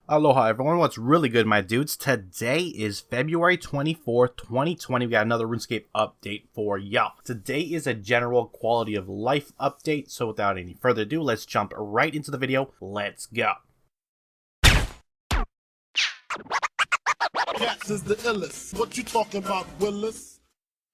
Aloha everyone, what's really good my dudes? Today is February 24th, 2020. We got another RuneScape update for y'all. Today is a general quality of life update, so without any further ado, let's jump right into the video. Let's go. Cats is the illest. What you talking about, Willis?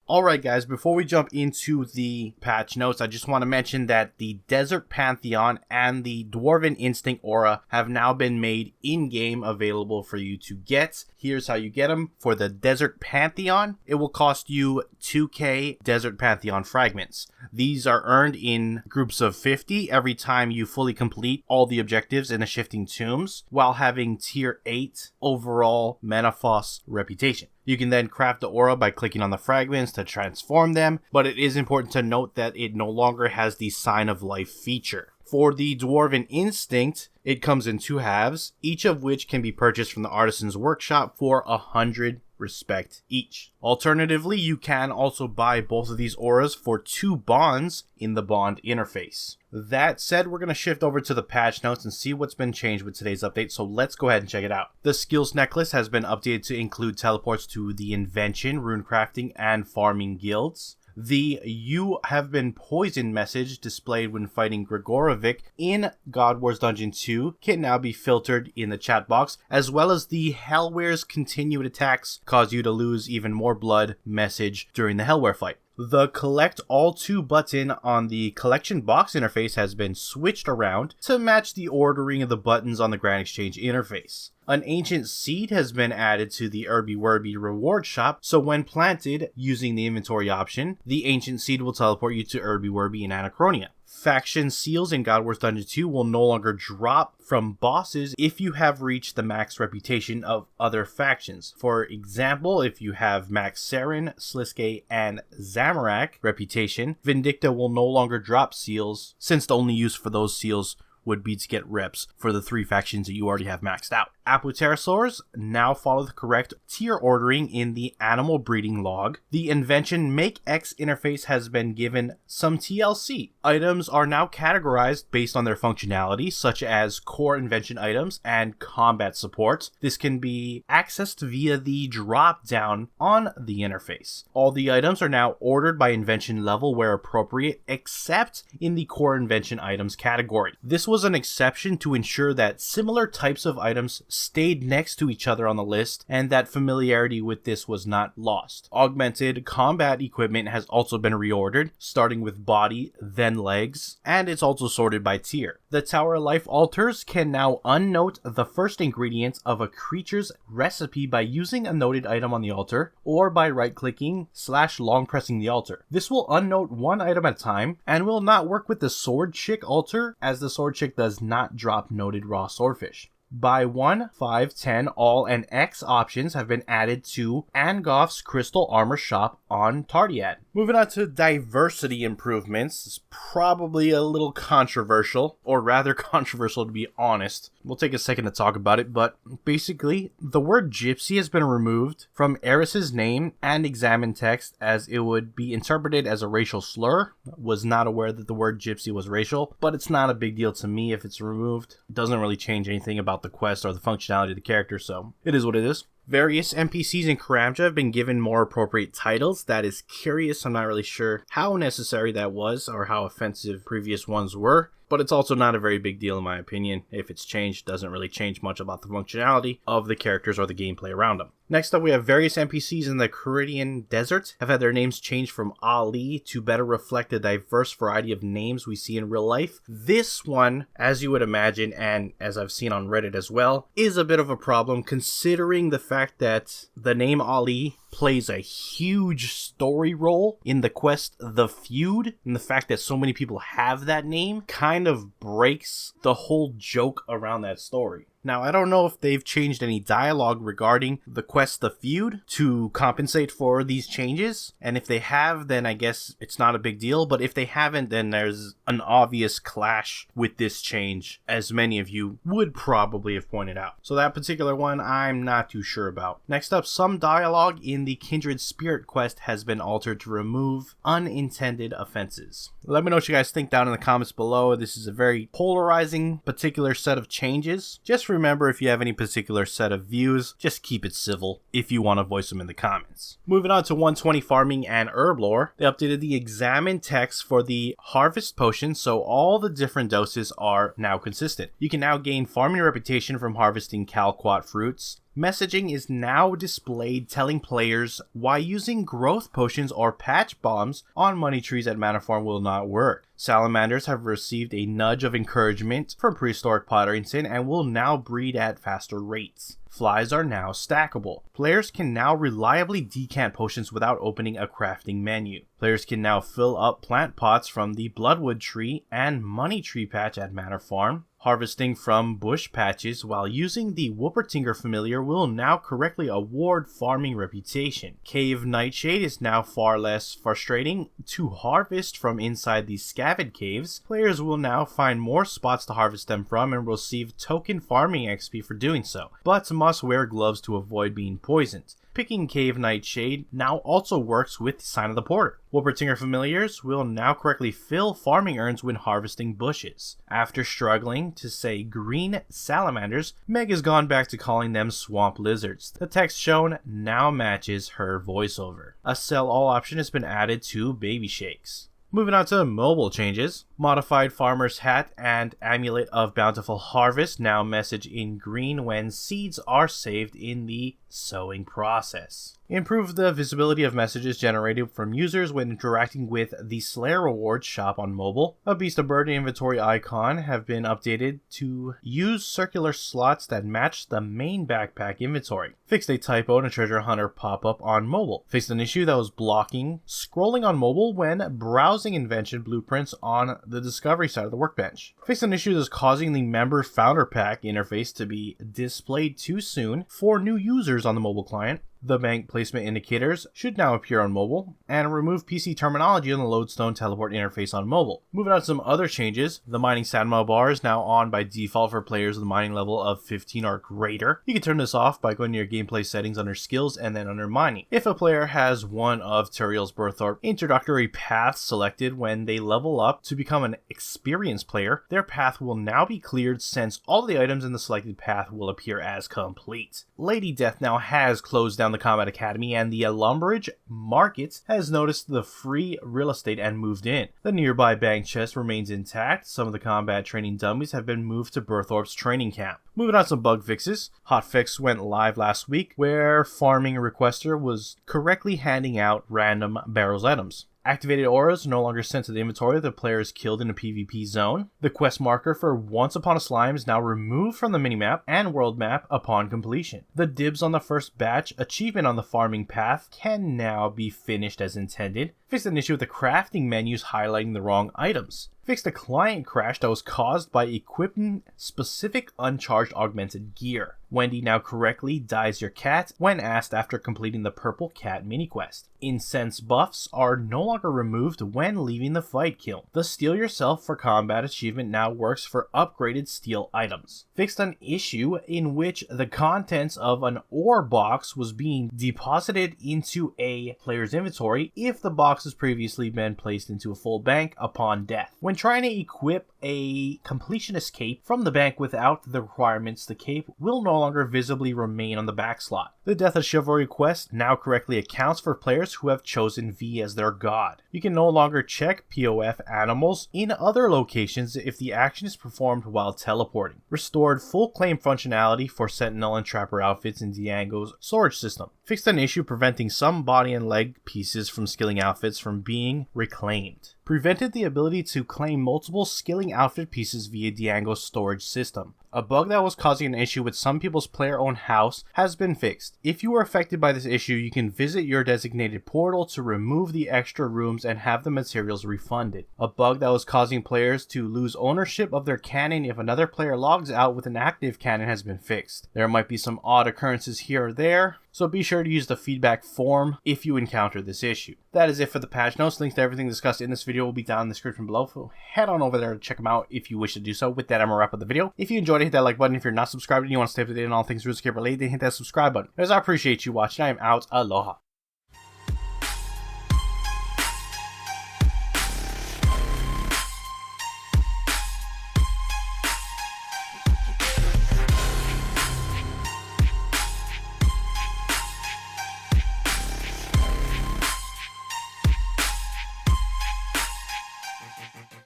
Alright guys, before we jump into the patch notes, I just want to mention that the Desert Pantheon and the Dwarven Instinct Aura have now been made in-game available for you to get. Here's how you get them. For the Desert Pantheon, it will cost you 2k Desert Pantheon fragments. These are earned in groups of 50 every time you fully complete all the objectives in the Shifting Tombs, while having tier 8 overall Menaphos reputation. You can then craft the aura by clicking on the fragments to transform them, but it is important to note that it no longer has the Sign of Life feature. For the Dwarven Instinct, it comes in two halves, each of which can be purchased from the Artisan's Workshop for 100 respect each. Alternatively, you can also buy both of these auras for 2 bonds in the bond interface. That said, we're going to shift over to the patch notes and see what's been changed with today's update, so let's go ahead and check it out. The skills necklace has been updated to include teleports to the Invention, Runecrafting, and Farming guilds. The "You Have Been Poisoned" message displayed when fighting Grigorovic in God Wars Dungeon 2 can now be filtered in the chat box, as well as the Hellware's continued attacks cause you to lose even more blood message during the Hellware fight. The Collect All 2 button on the collection box interface has been switched around to match the ordering of the buttons on the Grand Exchange interface. An Ancient Seed has been added to the Urby Werby reward shop, so when planted using the inventory option, the Ancient Seed will teleport you to Urby Werby in Anachronia. Faction seals in God Wars Dungeon 2 will no longer drop from bosses if you have reached the max reputation of other factions. For example, if you have max Saren, Sliske, and Zamorak reputation, Vindicta will no longer drop seals, since the only use for those seals would be to get reps for the 3 factions that you already have maxed out. Apoterasaurs now follow the correct tier ordering in the animal breeding log. The Invention Make X interface has been given some TLC. Items are now categorized based on their functionality, such as core invention items and combat support. This can be accessed via the drop down on the interface. All the items are now ordered by invention level where appropriate, except in the core invention items category. This was an exception to ensure that similar types of items stayed next to each other on the list, and that familiarity with this was not lost. Augmented combat equipment has also been reordered, starting with body, then legs, and it's also sorted by tier. The Tower of Life altars can now unnote the first ingredient of a creature's recipe by using a noted item on the altar, or by right-clicking / long pressing the altar. This will unnote one item at a time, and will not work with the Sword Chick altar, as the Sword Chick does not drop noted raw swordfish. Buy 1, 5, 10, all, and X options have been added to Angoff's Crystal Armor Shop on Tardiad. Moving on to diversity improvements. It's probably a little controversial, or rather controversial to be honest. We'll take a second to talk about it, but basically, the word gypsy has been removed from Eris's name and examine text as it would be interpreted as a racial slur. Was not aware that the word gypsy was racial, but it's not a big deal to me if it's removed. It doesn't really change anything about the quest or the functionality of the character, so it is what it is. Various NPCs in Karamja have been given more appropriate titles. That is curious. I'm not really sure how necessary that was or how offensive previous ones were, but it's also not a very big deal in my opinion. If it's changed, it doesn't really change much about the functionality of the characters or the gameplay around them. Next up, we have various NPCs in the Caridian Desert have had their names changed from Ali to better reflect the diverse variety of names we see in real life. This one, as you would imagine, and as I've seen on Reddit as well, is a bit of a problem considering the fact that the name Ali plays a huge story role in the quest The Feud, and the fact that so many people have that name kind of breaks the whole joke around that story. Now, I don't know if they've changed any dialogue regarding the quest The Feud to compensate for these changes, and if they have, then I guess it's not a big deal, but if they haven't, then there's an obvious clash with this change, as many of you would probably have pointed out. So that particular one, I'm not too sure about. Next up, some dialogue in the Kindred Spirit quest has been altered to remove unintended offenses. Let me know what you guys think down in the comments below. This is a very polarizing particular set of changes. Just remember, if you have any particular set of views, just keep it civil if you want to voice them in the comments. Moving on to 120 farming and Herblore, they updated the examine text for the harvest potion, so all the different doses are now consistent. You can now gain farming reputation from harvesting Calquat fruits. Messaging is now displayed telling players why using growth potions or patch bombs on money trees at Mana Farm will not work. Salamanders have received a nudge of encouragement from prehistoric Potterington and will now breed at faster rates. Flies are now stackable. Players can now reliably decant potions without opening a crafting menu. Players can now fill up plant pots from the Bloodwood tree and money tree patch at Manor Farm. Harvesting from bush patches while using the Whoopertinger familiar will now correctly award farming reputation. Cave Nightshade is now far less frustrating to harvest from inside the Scavid caves. Players will now find more spots to harvest them from and receive token farming XP for doing so, but must wear gloves to avoid being poisoned. Picking Cave Nightshade now also works with Sign of the Porter. Whoopertinger familiars will now correctly fill farming urns when harvesting bushes. After struggling to say green salamanders, Meg has gone back to calling them swamp lizards. The text shown now matches her voiceover. A sell all option has been added to baby shakes. Moving on to mobile changes. Modified Farmer's Hat and Amulet of Bountiful Harvest now message in green when seeds are saved in the sowing process. Improve the visibility of messages generated from users when interacting with the Slayer Rewards shop on mobile. A Beast of Burden inventory icon have been updated to use circular slots that match the main backpack inventory. Fixed a typo in a treasure hunter pop-up on mobile. Fixed an issue that was blocking scrolling on mobile when browsing invention blueprints on the discovery side of the workbench. Fixed an issue that is causing the member founder pack interface to be displayed too soon for new users on the mobile client. The bank placement indicators should now appear on mobile, and remove PC terminology on the Lodestone teleport interface on mobile. Moving on to some other changes, the mining Sandma bar is now on by default for players with a mining level of 15 or greater. You can turn this off by going to your gameplay settings under skills and then under mining. If a player has one of Turiel's Berthorpe introductory paths selected when they level up to become an experienced player, their path will now be cleared since all the items in the selected path will appear as complete. Lady Death now has closed down the Combat Academy, and the Lumbridge Market has noticed the free real estate and moved in. The nearby bank chest remains intact. Some of the combat training dummies have been moved to Berthorpe's training camp. Moving on to some bug fixes. Hotfix went live last week where Farming Requester was correctly handing out random barrels items. Activated auras no longer sent to the inventory if the player is killed in a PvP zone. The quest marker for Once Upon a Slime is now removed from the minimap and world map upon completion. The dibs on the first batch achievement on the farming path can now be finished as intended. Fixed an issue with the crafting menus highlighting the wrong items. Fixed a client crash that was caused by equipping specific uncharged augmented gear. Wendy now correctly dyes your cat when asked after completing the purple cat mini quest. Incense buffs are no longer removed when leaving the fight kiln. The Steal Yourself for Combat achievement now works for upgraded steel items. Fixed an issue in which the contents of an ore box was being deposited into a player's inventory if the box has previously been placed into a full bank upon death. When trying to equip a completionist cape from the bank without the requirements, the cape will no longer visibly remain on the back slot. The Death of Chivalry quest now correctly accounts for players who have chosen V as their god. You can no longer check POF animals in other locations if the action is performed while teleporting. Restored full claim functionality for Sentinel and Trapper outfits in Diango's storage system. Fixed an issue preventing some body and leg pieces from skilling outfits from being reclaimed. Prevented the ability to claim multiple skilling outfit pieces via Diango's storage system. A bug that was causing an issue with some people's player-owned house has been fixed. If you were affected by this issue, you can visit your designated portal to remove the extra rooms and have the materials refunded. A bug that was causing players to lose ownership of their cannon if another player logs out with an active cannon has been fixed. There might be some odd occurrences here or there, so be sure to use the feedback form if you encounter this issue. That is it for the patch notes. Links to everything discussed in this video will be down in the description below, so head on over there to check them out if you wish to do so. With that, I'm going to wrap up the video. If you enjoyed it, hit that like button. If you're not subscribed and you want to stay up to date on all things RuneScape related, then hit that subscribe button. As I appreciate you watching, I am out. Aloha.